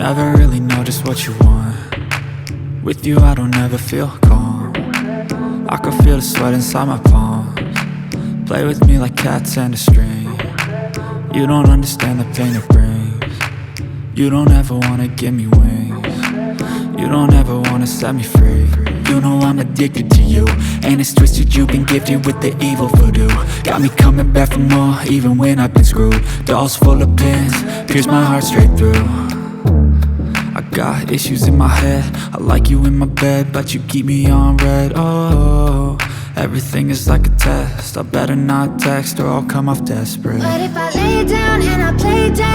never really know just what you want. With you I don't ever feel calm. I can feel the sweat inside my palms. Play with me like cats and a string. You don't understand the pain it brings. You don't ever wanna give me wings. You don't ever wanna set me free. You know I'm addicted to you, and it's twisted, you've been gifted with the evil voodoo. Got me coming back for more, even when I've been screwed. Dolls full of pins, pierce my heart straight through. I got issues in my head, I like you in my bed, but you keep me on red. Oh, everything is like a test, I better not text or I'll come off desperate. But if I lay down and I play dead,